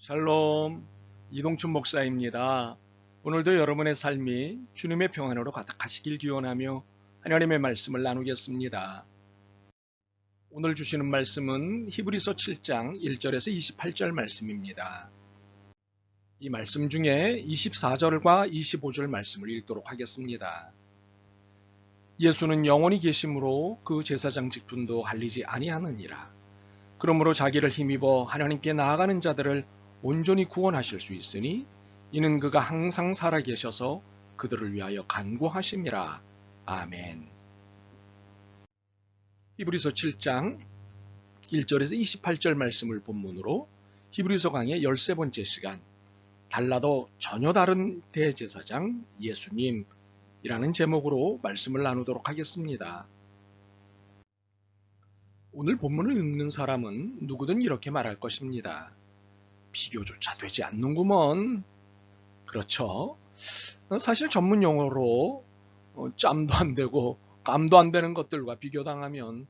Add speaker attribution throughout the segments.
Speaker 1: 샬롬, 이동춘 목사입니다. 오늘도 여러분의 삶이 주님의 평안으로 가득하시길 기원하며 하나님의 말씀을 나누겠습니다. 오늘 주시는 말씀은 히브리서 7장 1절에서 28절 말씀입니다. 이 말씀 중에 24절과 25절 말씀을 읽도록 하겠습니다. 예수는 영원히 계심으로 그 제사장 직분도 할리지 아니하느니라. 그러므로 자기를 힘입어 하나님께 나아가는 자들을 온전히 구원하실 수 있으니 이는 그가 항상 살아계셔서 그들을 위하여 간구하심이라. 아멘. 히브리서 7장 1절에서 28절 말씀을 본문으로 히브리서 강의 13번째 시간 달라도 전혀 다른 대제사장 예수님이라는 제목으로 말씀을 나누도록 하겠습니다. 오늘 본문을 읽는 사람은 누구든 이렇게 말할 것입니다. 비교조차 되지 않는구먼. 그렇죠. 사실 전문 용어로 짬도 안 되고 감도 안 되는 것들과 비교당하면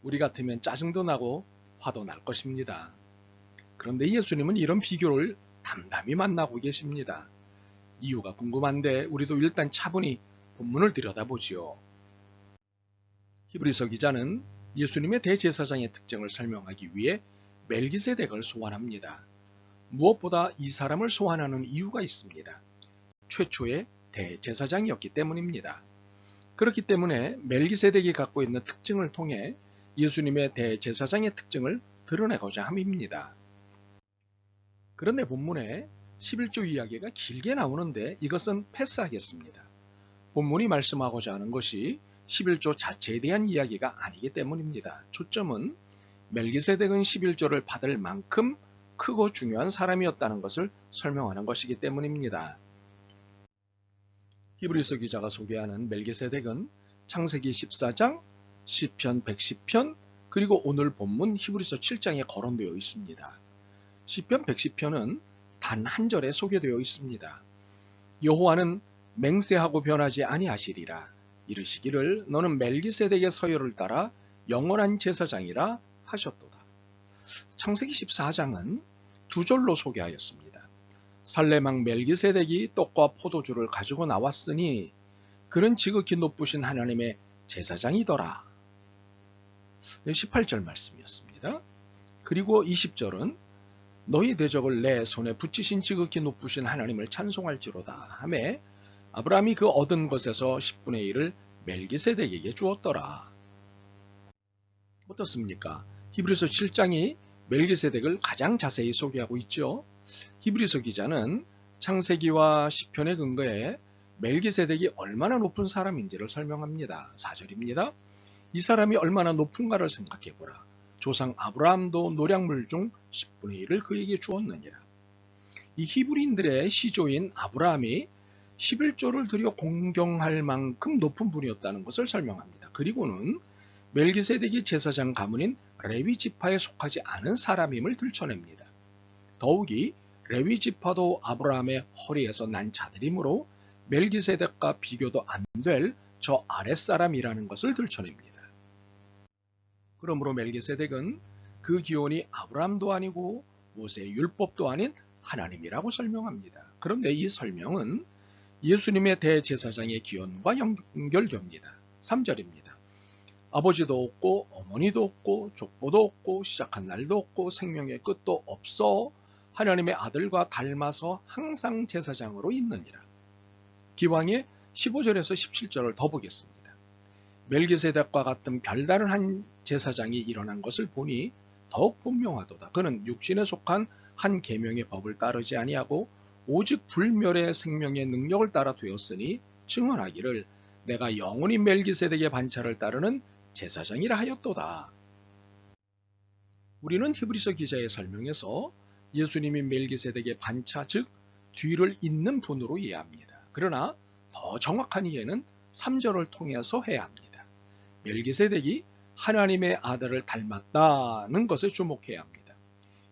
Speaker 1: 우리 같으면 짜증도 나고 화도 날 것입니다. 그런데 예수님은 이런 비교를 담담히 만나고 계십니다. 이유가 궁금한데 우리도 일단 차분히 본문을 들여다보지요. 히브리서 기자는 예수님의 대제사장의 특징을 설명하기 위해 멜기세덱을 소환합니다. 무엇보다 이 사람을 소환하는 이유가 있습니다. 최초의 대제사장이었기 때문입니다. 그렇기 때문에 멜기세덱이 갖고 있는 특징을 통해 예수님의 대제사장의 특징을 드러내고자 함입니다. 그런데 본문에 11조 이야기가 길게 나오는데 이것은 패스하겠습니다. 본문이 말씀하고자 하는 것이 11조 자체에 대한 이야기가 아니기 때문입니다. 초점은 멜기세덱은 11조를 받을 만큼 크고 중요한 사람이었다는 것을 설명하는 것이기 때문입니다. 히브리서 기자가 소개하는 멜기세덱은 창세기 14장, 시편 110편, 그리고 오늘 본문 히브리서 7장에 거론되어 있습니다. 시편 110편은 단 한 절에 소개되어 있습니다. 여호와는 맹세하고 변하지 아니하시리라. 이르시기를 너는 멜기세덱의 서열을 따라 영원한 제사장이라 하셨도다. 창세기 14장은 두 절로 소개하였습니다. 살레망 멜기세덱이 떡과 포도주를 가지고 나왔으니 그는 지극히 높으신 하나님의 제사장이더라. 18절 말씀이었습니다. 그리고 20절은 너희 대적을 내 손에 붙이신 지극히 높으신 하나님을 찬송할지로다 하매 아브라함이 그 얻은 것에서 10분의 1을 멜기세덱에게 주었더라. 어떻습니까? 히브리서 7장이 멜기세덱을 가장 자세히 소개하고 있죠. 히브리서 기자는 창세기와 시편에 근거해 멜기세덱이 얼마나 높은 사람인지를 설명합니다. 4절입니다. 이 사람이 얼마나 높은가를 생각해보라. 조상 아브라함도 노략물 중 10분의 1을 그에게 주었느니라. 이 히브리인들의 시조인 아브라함이 11조를 드려 공경할 만큼 높은 분이었다는 것을 설명합니다. 그리고는 멜기세덱이 제사장 가문인 레위 지파에 속하지 않은 사람임을 들춰냅니다. 더욱이 레위 지파도 아브라함의 허리에서 난 자들이므로 멜기세덱과 비교도 안 될 저 아랫사람이라는 것을 들춰냅니다. 그러므로 멜기세덱은 그 기원이 아브라함도 아니고 모세의 율법도 아닌 하나님이라고 설명합니다. 그런데 이 설명은 예수님의 대제사장의 기원과 연결됩니다. 3절입니다. 아버지도 없고 어머니도 없고 족보도 없고 시작한 날도 없고 생명의 끝도 없어 하나님의 아들과 닮아서 항상 제사장으로 있느니라. 기왕에 15절에서 17절을 더 보겠습니다. 멜기세덱과 같은 별다른 한 제사장이 일어난 것을 보니 더욱 분명하도다. 그는 육신에 속한 한 계명의 법을 따르지 아니하고 오직 불멸의 생명의 능력을 따라 되었으니 증언하기를 내가 영원히 멜기세덱의 반차를 따르는 제사장이라 하였도다. 우리는 히브리서 기자의 설명에서 예수님이 멜기세덱의 반차 즉 뒤를 잇는 분으로 이해합니다. 그러나 더 정확한 이해는 3절을 통해서 해야 합니다. 멜기세덱이 하나님의 아들을 닮았다는 것에 주목해야 합니다.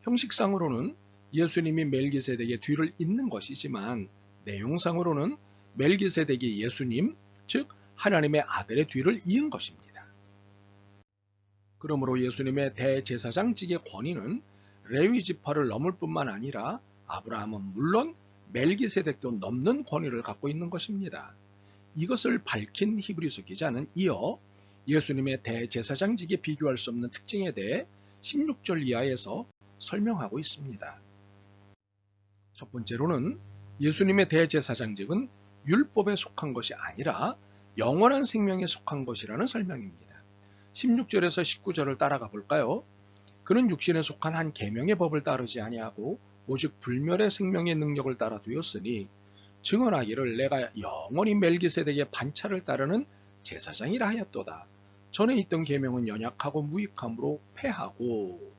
Speaker 1: 형식상으로는 예수님이 멜기세덱의 뒤를 잇는 것이지만 내용상으로는 멜기세덱이 예수님 즉 하나님의 아들의 뒤를 이은 것입니다. 그러므로 예수님의 대제사장직의 권위는 레위 지파를 넘을 뿐만 아니라 아브라함은 물론 멜기세덱도 넘는 권위를 갖고 있는 것입니다. 이것을 밝힌 히브리서 기자는 이어 예수님의 대제사장직에 비교할 수 없는 특징에 대해 16절 이하에서 설명하고 있습니다. 첫 번째로는 예수님의 대제사장직은 율법에 속한 것이 아니라 영원한 생명에 속한 것이라는 설명입니다. 16절에서 19절을 따라가 볼까요? 그는 육신에 속한 한 계명의 법을 따르지 아니하고 오직 불멸의 생명의 능력을 따라 되었으니 증언하기를 내가 영원히 멜기세덱의 반차를 따르는 제사장이라 하였도다. 전에 있던 계명은 연약하고 무익함으로 패하고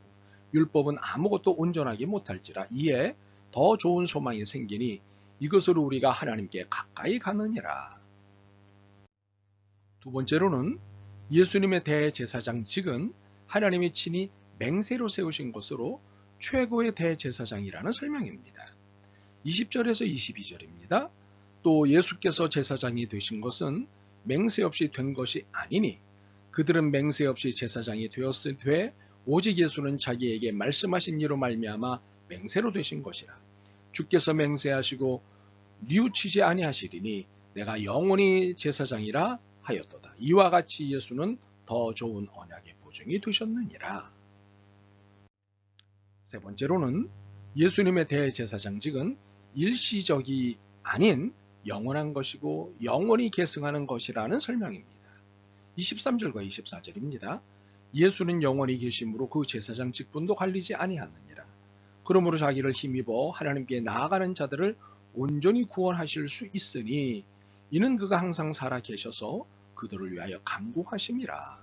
Speaker 1: 율법은 아무것도 온전하게 못할지라 이에 더 좋은 소망이 생기니 이것으로 우리가 하나님께 가까이 가느니라. 두 번째로는 예수님의 대제사장직은 하나님이 친히 맹세로 세우신 것으로 최고의 대제사장이라는 설명입니다. 20절에서 22절입니다. 또 예수께서 제사장이 되신 것은 맹세 없이 된 것이 아니니 그들은 맹세 없이 제사장이 되었을 때 오직 예수는 자기에게 말씀하신 이로 말미암아 맹세로 되신 것이라. 주께서 맹세하시고 뉘우치지 아니하시리니 내가 영원히 제사장이라 하였도다. 이와 같이 예수는 더 좋은 언약의 보증이 되셨느니라. 세 번째로는 예수님의 대제사장직은 일시적이 아닌 영원한 것이고 영원히 계승하는 것이라는 설명입니다. 23절과 24절입니다. 예수는 영원히 계심으로 그 제사장 직분도 갈리지 아니하느니라. 그러므로 자기를 힘입어 하나님께 나아가는 자들을 온전히 구원하실 수 있으니 이는 그가 항상 살아 계셔서 그들을 위하여 간구하심이라.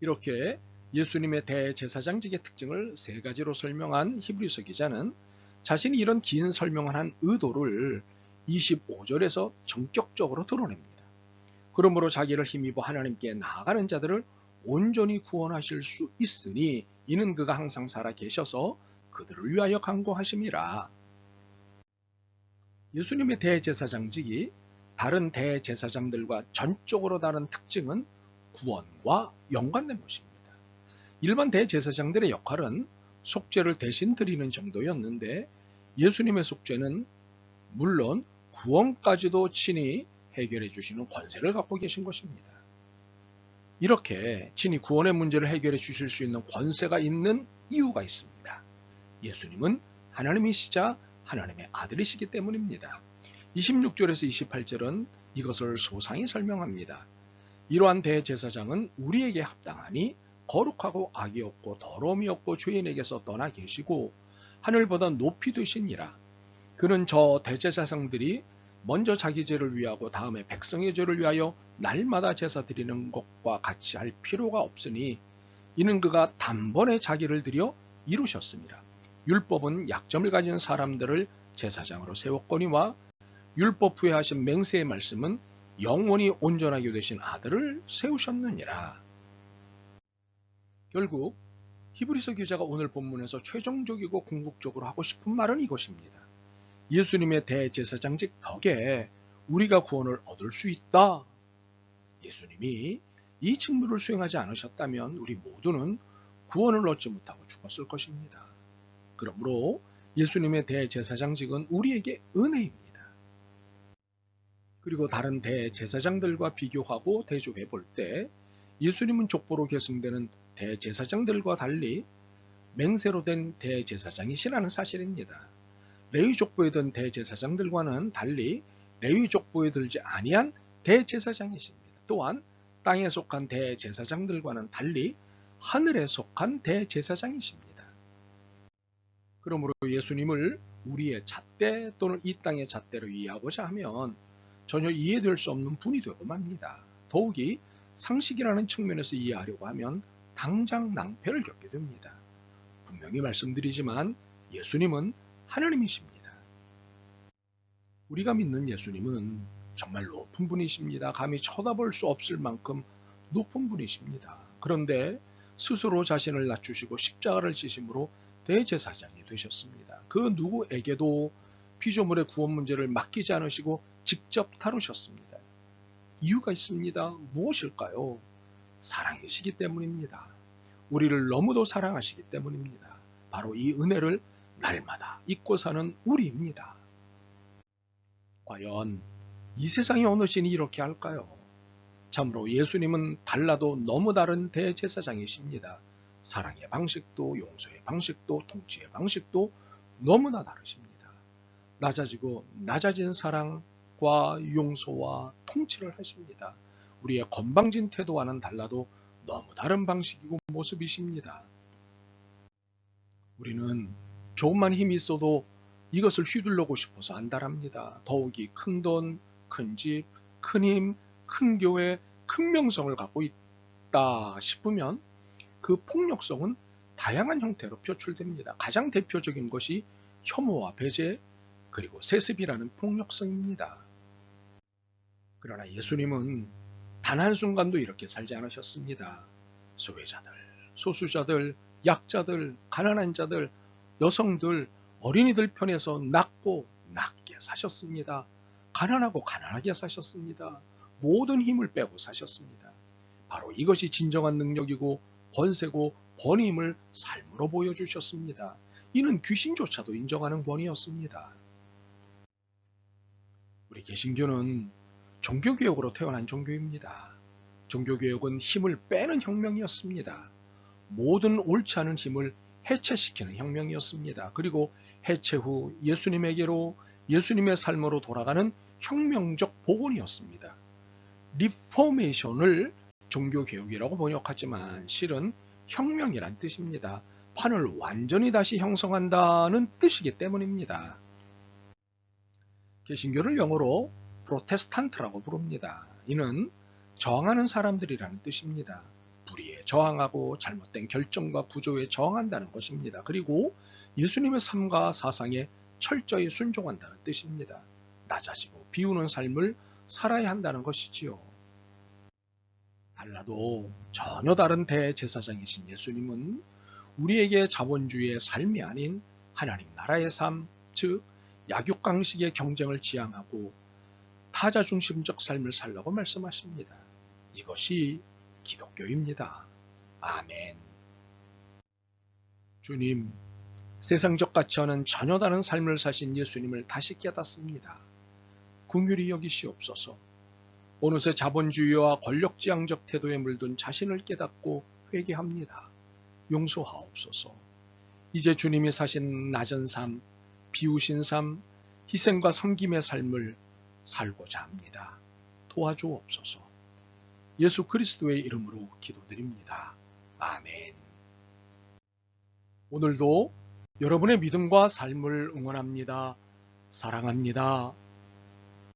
Speaker 1: 이렇게 예수님의 대제사장직의 특징을 세 가지로 설명한 히브리서 기자는 자신이 이런 긴 설명을 한 의도를 25절에서 전격적으로 드러냅니다. 그러므로 자기를 힘입어 하나님께 나아가는 자들을 온전히 구원하실 수 있으니 이는 그가 항상 살아 계셔서 그들을 위하여 간구하심이라. 예수님의 대제사장직이 다른 대제사장들과 전적으로 다른 특징은 구원과 연관된 것입니다. 일반 대제사장들의 역할은 속죄를 대신 드리는 정도였는데 예수님의 속죄는 물론 구원까지도 친히 해결해 주시는 권세를 갖고 계신 것입니다. 이렇게 친히 구원의 문제를 해결해 주실 수 있는 권세가 있는 이유가 있습니다. 예수님은 하나님이시자 하나님의 아들이시기 때문입니다. 26절에서 28절은 이것을 소상히 설명합니다. 이러한 대제사장은 우리에게 합당하니 거룩하고 악이 없고 더러움이 없고 죄인에게서 떠나 계시고 하늘보다 높이 되시니라. 그는 저 대제사장들이 먼저 자기 죄를 위하고 다음에 백성의 죄를 위하여 날마다 제사 드리는 것과 같이 할 필요가 없으니 이는 그가 단번에 자기를 들여 이루셨습니다. 율법은 약점을 가진 사람들을 제사장으로 세웠거니와 율법 후에 하신 맹세의 말씀은 영원히 온전하게 되신 아들을 세우셨느니라. 결국 히브리서 기자가 오늘 본문에서 최종적이고 궁극적으로 하고 싶은 말은 이것입니다. 예수님의 대제사장직 덕에 우리가 구원을 얻을 수 있다. 예수님이 이 직무를 수행하지 않으셨다면 우리 모두는 구원을 얻지 못하고 죽었을 것입니다. 그러므로 예수님의 대제사장직은 우리에게 은혜입니다. 그리고 다른 대제사장들과 비교하고 대조해 볼 때 예수님은 족보로 계승되는 대제사장들과 달리 맹세로 된 대제사장이시라는 사실입니다. 레위 족보에 든 대제사장들과는 달리 레위 족보에 들지 아니한 대제사장이십니다. 또한 땅에 속한 대제사장들과는 달리 하늘에 속한 대제사장이십니다. 그러므로 예수님을 우리의 잣대 또는 이 땅의 잣대로 이해하고자 하면 전혀 이해될 수 없는 분이 되고 맙니다. 더욱이 상식이라는 측면에서 이해하려고 하면 당장 낭패를 겪게 됩니다. 분명히 말씀드리지만 예수님은 하나님이십니다. 우리가 믿는 예수님은 정말 높은 분이십니다. 감히 쳐다볼 수 없을 만큼 높은 분이십니다. 그런데 스스로 자신을 낮추시고 십자가를 지심으로 대제사장이 되셨습니다. 그 누구에게도 피조물의 구원 문제를 맡기지 않으시고 직접 다루셨습니다. 이유가 있습니다. 무엇일까요? 사랑이시기 때문입니다. 우리를 너무도 사랑하시기 때문입니다. 바로 이 은혜를 날마다 잊고 사는 우리입니다. 과연 이 세상의 어느 신이 이렇게 할까요? 참으로 예수님은 달라도 너무 다른 대제사장이십니다. 사랑의 방식도 용서의 방식도 통치의 방식도 너무나 다르십니다. 낮아지고 낮아진 사랑과 용서와 통치를 하십니다. 우리의 건방진 태도와는 달라도 너무 다른 방식이고 모습이십니다. 우리는 조금만 힘이 있어도 이것을 휘둘르고 싶어서 안달합니다. 더욱이 큰 돈, 큰 집, 큰 힘, 큰 교회, 큰 명성을 갖고 있다 싶으면 그 폭력성은 다양한 형태로 표출됩니다. 가장 대표적인 것이 혐오와 배제 그리고 세습이라는 폭력성입니다. 그러나 예수님은 단 한순간도 이렇게 살지 않으셨습니다. 소외자들, 소수자들, 약자들, 가난한 자들, 여성들, 어린이들 편에서 낮고 낮게 사셨습니다. 가난하고 가난하게 사셨습니다. 모든 힘을 빼고 사셨습니다. 바로 이것이 진정한 능력이고 권세고 권위임을 삶으로 보여주셨습니다. 이는 귀신조차도 인정하는 권위였습니다. 우리 개신교는 종교개혁으로 태어난 종교입니다. 종교개혁은 힘을 빼는 혁명이었습니다. 모든 옳지 않은 힘을 해체시키는 혁명이었습니다. 그리고 해체 후 예수님에게로 예수님의 삶으로 돌아가는 혁명적 복원이었습니다. 리포메이션을 종교개혁이라고 번역하지만 실은 혁명이란 뜻입니다. 판을 완전히 다시 형성한다는 뜻이기 때문입니다. 개신교를 영어로 프로테스탄트라고 부릅니다. 이는 저항하는 사람들이라는 뜻입니다. 불의에 저항하고 잘못된 결정과 구조에 저항한다는 것입니다. 그리고 예수님의 삶과 사상에 철저히 순종한다는 뜻입니다. 낮아지고 비우는 삶을 살아야 한다는 것이지요. 달라도 전혀 다른 대제사장이신 예수님은 우리에게 자본주의의 삶이 아닌 하나님 나라의 삶, 즉 약육강식의 경쟁을 지향하고 타자 중심적 삶을 살라고 말씀하십니다. 이것이 기독교입니다. 아멘. 주님, 세상적 가치와는 전혀 다른 삶을 사신 예수님을 다시 깨닫습니다. 긍휼히 여기시옵소서. 어느새 자본주의와 권력지향적 태도에 물든 자신을 깨닫고 회개합니다. 용서하옵소서. 이제 주님이 사신 낮은 삶, 비우신 삶, 희생과 섬김의 삶을 살고자 합니다. 도와주옵소서. 예수 그리스도의 이름으로 기도드립니다. 아멘. 오늘도 여러분의 믿음과 삶을 응원합니다. 사랑합니다.